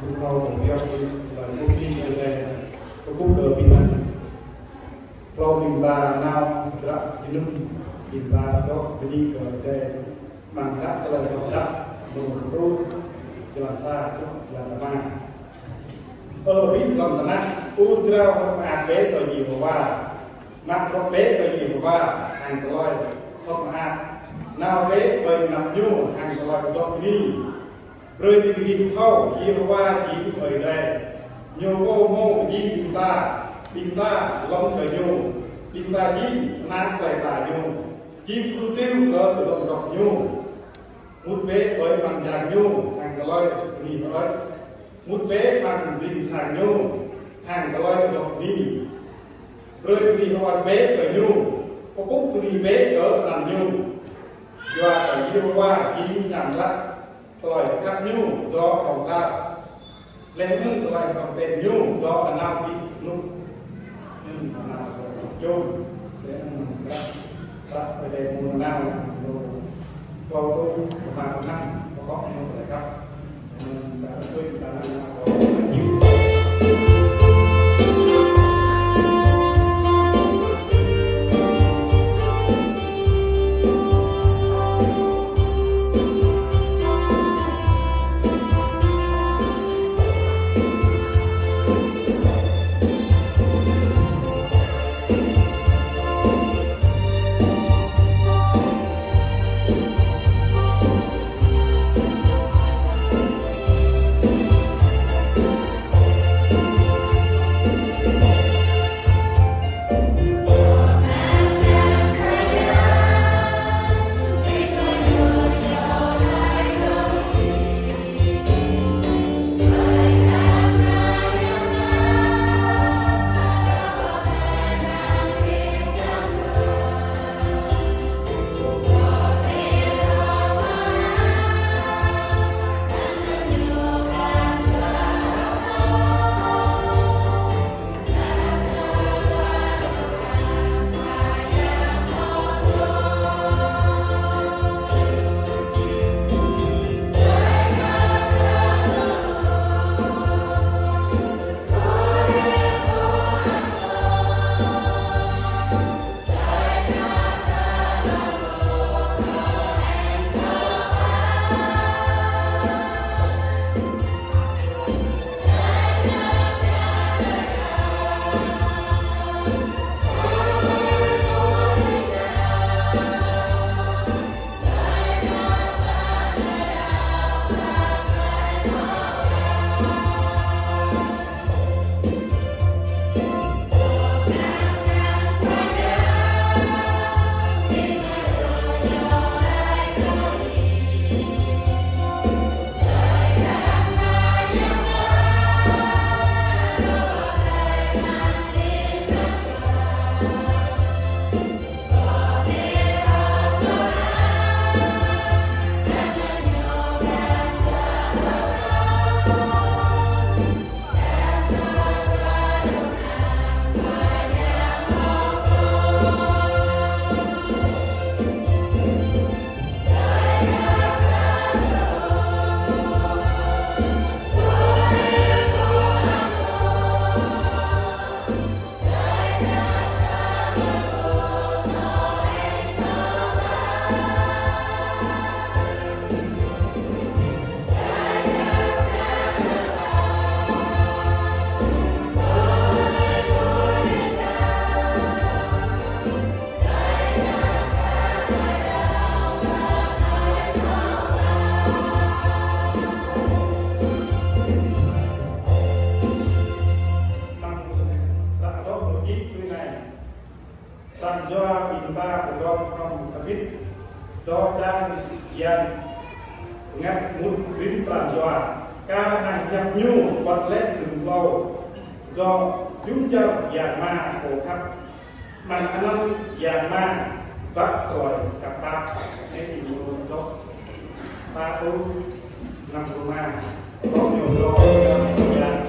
cũng mau một cái là công ty này có cũng được bình an lo bình ta nào ra cái nước bình ta đó cái đi cái bằng các cái lời khẩu sắc một đôi jalan xa jalan mana biết lòng thành năng ultra không ăn bé rồi nhiều qua mắt có bé rồi nhiều qua ăn coi không ăn nào bé rồi nằm nhu ăn coi cho đi rồi đi thâu nhiều qua chỉ thời đây nhiều cô mô gì chúng ta lòng thời nhu chúng ta gì nát lại lại nhu chim cứ tiêu cỡ từ động độc nhu một bé với bằng giàn nhu hàng coi đi nói một bé bằng gì sàng nhu hàng coi độc đi rồi đi hỏi bé ở nhu có cúc đi bé cỡ làm nhu và ở yêu qua chỉ nhằm lắm rồi các nhu do phòng ta lên những loại phòng tên nhu do là nào đi nhu nào nhu để ta phải để một nào câu tôi mà năm có một lời cấp đã tôi đã có nhiều do bình ba của do không ta biết do đang dần ngắt một vĩnh toàn dọa ca hàng nhập nhu bật lên từng lâu do chúng chân giàn ma khổ khắp bằng khả năng giàn ma bắt tội cặp ta để tìm một tốt ta tu năm của ma có nhiều lo giàn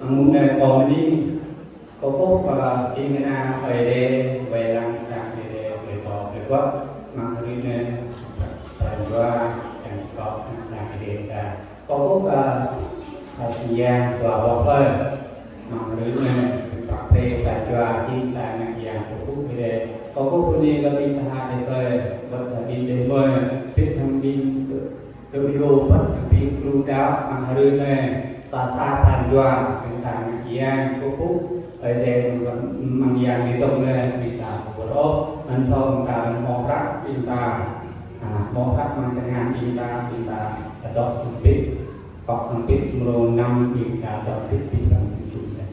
muốn còn đi có phúc và khi người ta về làm về tỏ về quốc mang đi nên thành qua thành có làm để có phúc thời gian và bỏ phơi mang đi nên cà phê tại chùa khi tại nhà giang của phúc về có phúc đi là đi thà để phơi vật đi để phơi biết thằng đi được video vật đi lưu đáo mang đi nên ta thành chùa thành giang của phúc ở đây mang giang đi tung lên bị ta của đó anh thôi ta mò rác mò rác mang cái ngàn đi ta đọc không biết học không biết mùa năm đi ta đọc biết đi ta chủ này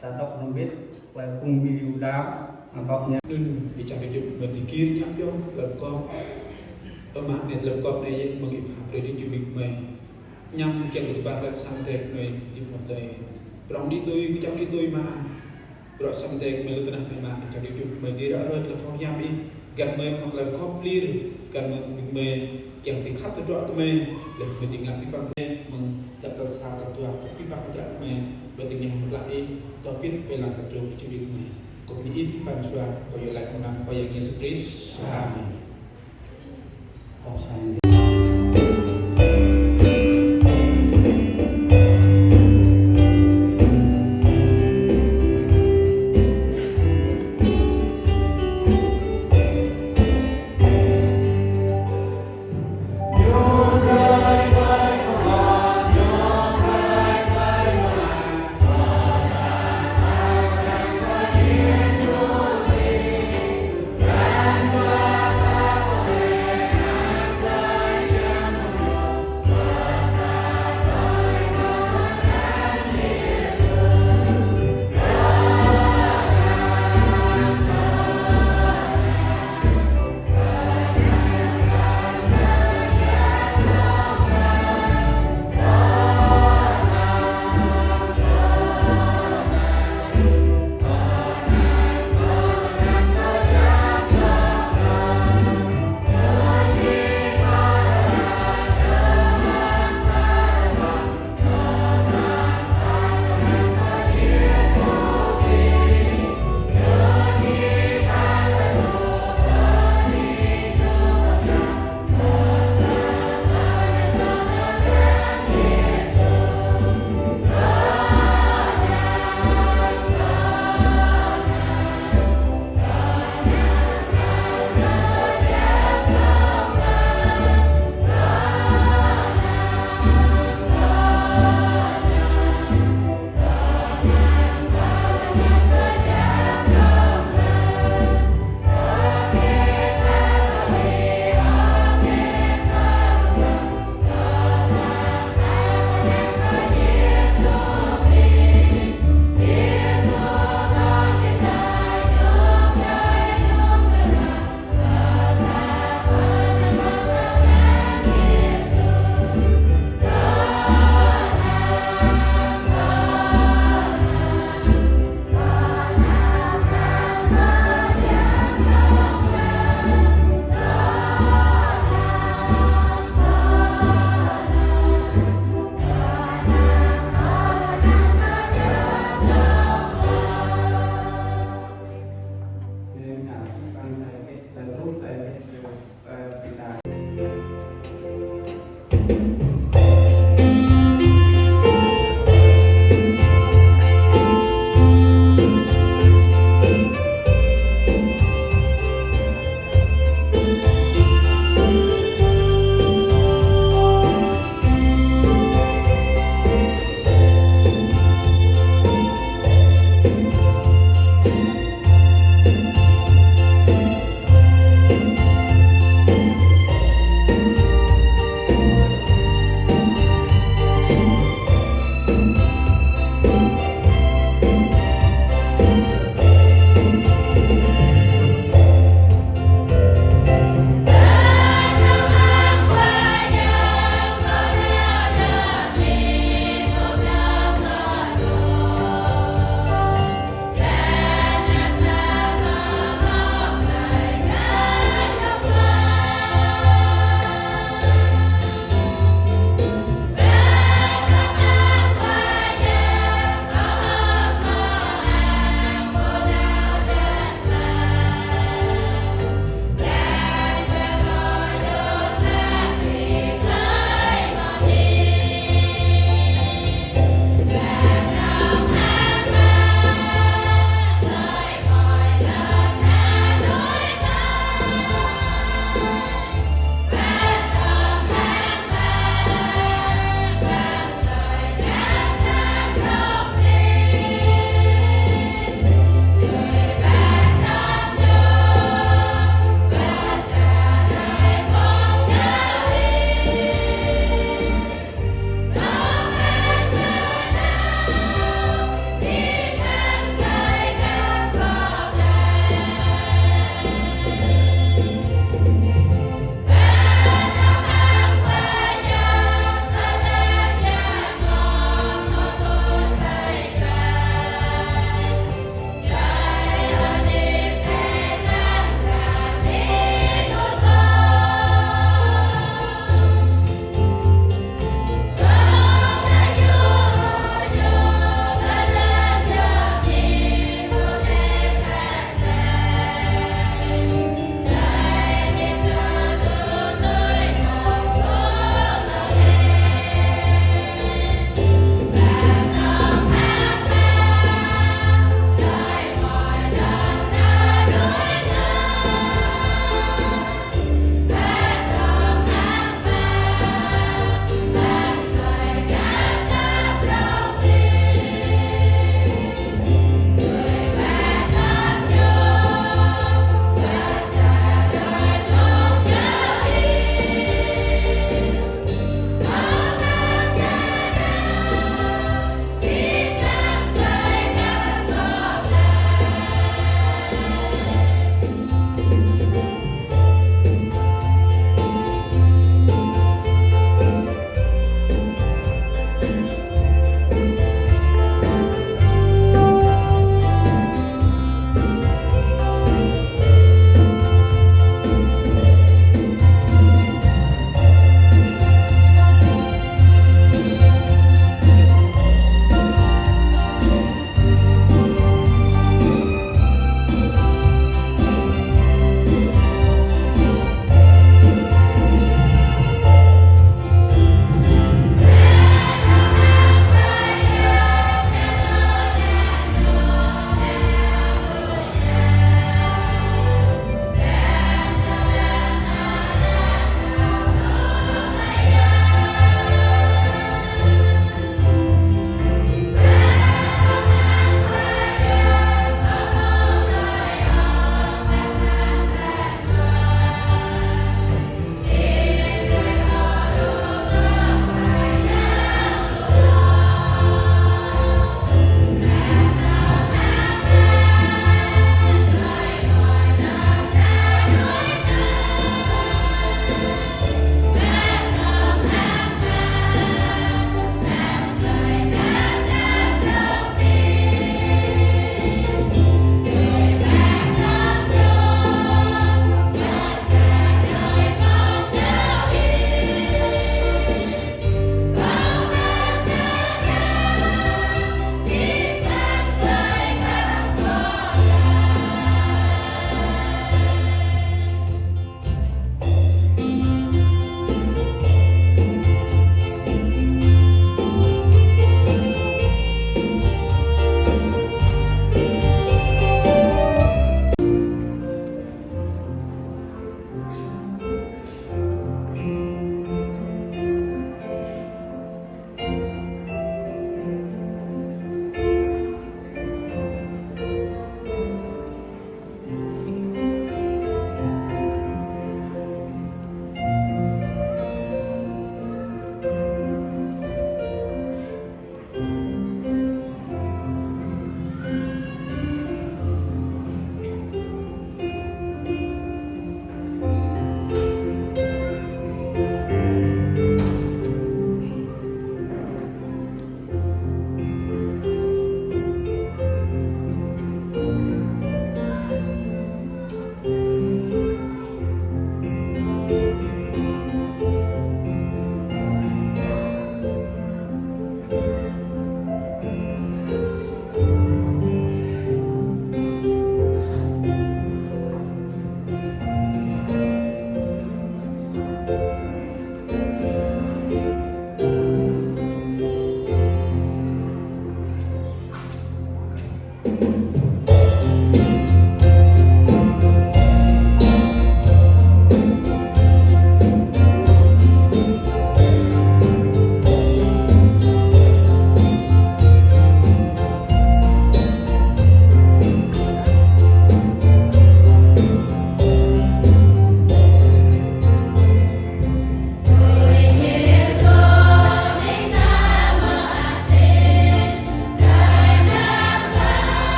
ta đọc không biết và cùng video đá học nhé đừng bị chẳng được mình thì kia chắc vô lần con ở mạng này lần con này mà nghiệp rồi đi chịu việc mình nhằm kiện của bạn là sang đẹp người chịu một đời lòng đi tôi cứ chẳng đi tôi mà rồi sang đẹp mình lên này mà chẳng đi chịu mình thì đã rồi là phong nham đi gần mình hoặc là có clear gần mình chẳng thì khắc cho của mình để mình thì ngắm đi bằng mình đặt ra sao là tôi học cái bằng cái mình bởi vì nhằm lại tôi biết về làm cái trường chịu việc mình cũng như ít bằng xóa có nhiều lại không nằm qua dạng Jesus Christ. Amen.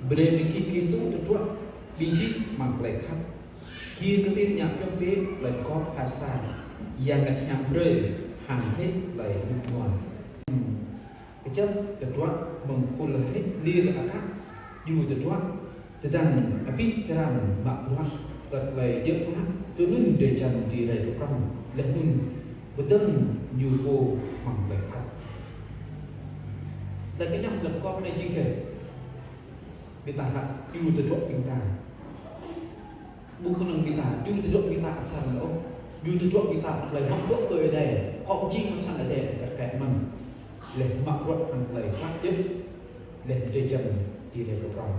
Beremiki kitu tetua biji manglekat. Kia ketin yang kembali lekor hasan yang kat yang bre hanhe lai nuan. Kecil tetua mengkulah lir akan yu tetua sedang api ceram mak tuan kat lai jep tuan turun dejan di lai tukang lehun betul yu ko manglekat. Dan kenyang lekor ni jika kita nak yu sedok kita bukan kita yu sedok kita asal lo yu sedok kita lại makhluk tôi ở đây không chỉ mà sang ở đây các mình để makhluk ăn lại phát triển để chơi chân thì để được rồi.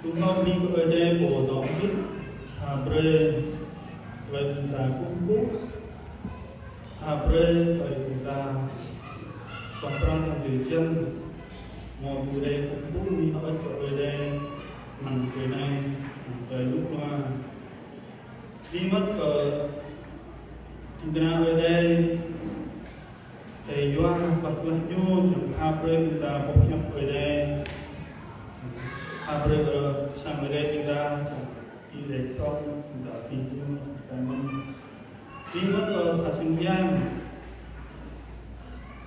chúng nó đi về đây bộ đó biết pre về ta cũng cũ pre về ta còn trong điều chân một chủ đề cũng cũ đi ở về đây mình về này về lúc mà đi mất chúng ta về đây thầy doan bật lên nhu chẳng pre ta bốc nhập về đây pre sang về đây chúng ta đi để trong đã tìm nhu cảm ơn đi mất thật sinh gian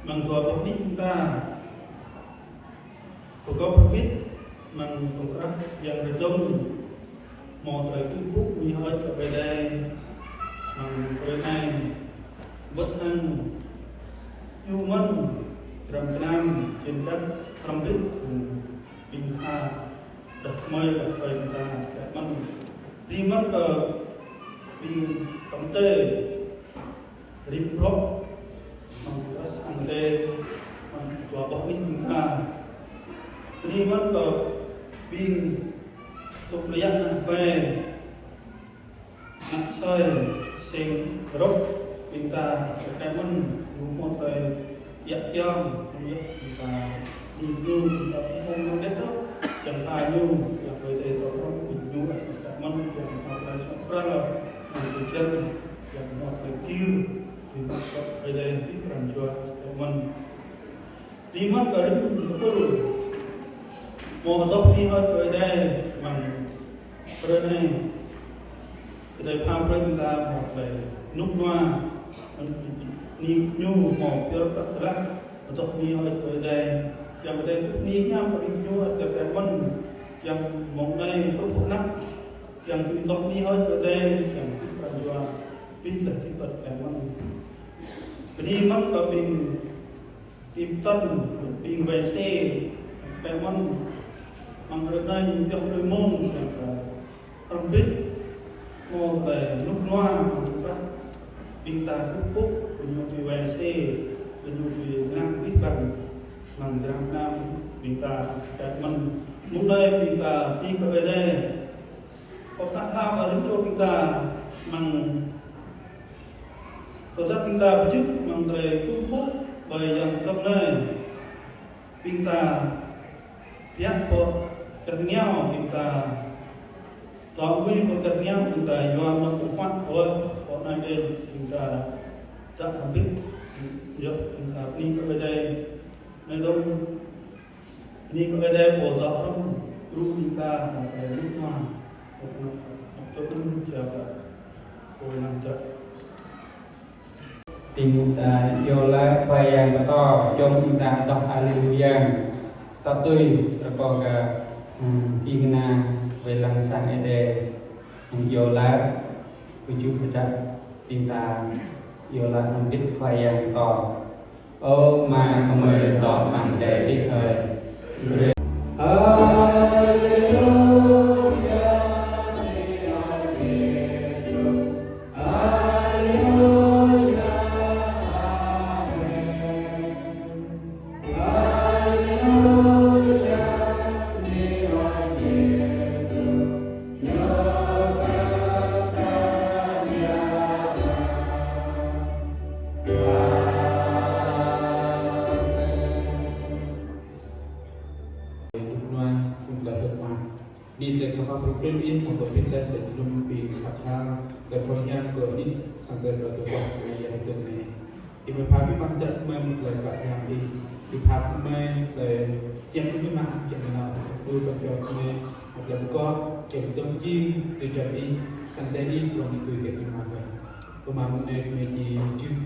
bằng tua bốc đi chúng ta có biết mình cũng rất dần về đông một thời cứ phút đi hơi trở về đây mình về này bất thân yêu mân trầm nam trên đất trầm đích bình tha đặt mây đặt thời ta đặt mân đi mất bình cấm tê rìm rốc mình đã sang tê mình tua bốc đi chúng ta đi mất pin tục lihat về nak saya sing rok kita kemen rumah saya yang kita itu kita ngomong itu yang ayu yang berada orang itu kemen yang ada sopran yang yang mau kecil kita berada di peranjuan kemen 5 kali betul một tóc đi hết rồi đây bằng rồi này để phá ra chúng ta một về nút loa nhu một tiêu tất cả một tóc đi hết rồi đây chẳng để đi nhau có đi nhu ở cái vấn chẳng một đây có phụ nắp chẳng tóc đi hết rồi đây chẳng phải do pin tật cái vật cái vấn đi mất có pin tim tân pin về xe cái vấn bằng được đây trong đôi môn không biết một về lúc loa các bình ta phúc của nhiều thì về xe của nhiều thì nam biết bằng bằng nam bình ta cái mình lúc đây bình ta đi về đây có tác tham ở đến chỗ bình ta bằng có tác bình ta trước bằng về phúc về dòng trong đây bình ta giác có cần nhau kita tahu ini pekerjaan kita yang membuat orang lain kita tak ambil ya kita ini kepada dalam ini kepada orang guru kita ada rumah ataupun siapa orang tak tình ta yêu lại phải yang to trong ta đọc hallelujah tapi terpakai ingna velang sang ede yola tujuh pedak pinta yola nambit yang to oh ma kemai to mang dai dik di dalam program ini memperpindah dari lumpi kata kepercayaan ini sampai pada waktu yang ini. Ibu papi masih memulai yang di papi memulai yang ini mah yang mana dulu berjaya dan kau yang dongji terjadi sampai ini belum itu yang mana kemarin meji YouTube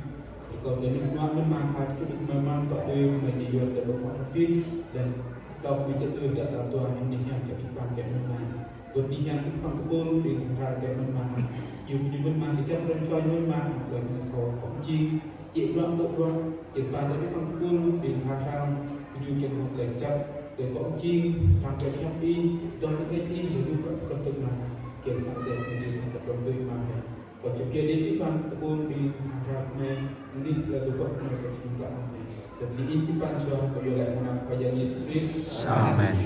kau dari semua memang itu memang kau meji YouTube dan berpapi dan kau bisa tu tak tahu ini yang jadi pakai mana. Kau ni yang pun pun dengan harga mana. Juga mana kita berencana mana dan kau kunci. Jika belum belum jika tapi pun dengan harga juga nak lecap dan kunci harga yang dan ini juga betul mana. Kita sampai ini kita betul mana. Kau jika dia pun dengan harga ini lalu kau nak berjumpa. Dan diintipan suatu oleh menang Yesus Kristus. Amen.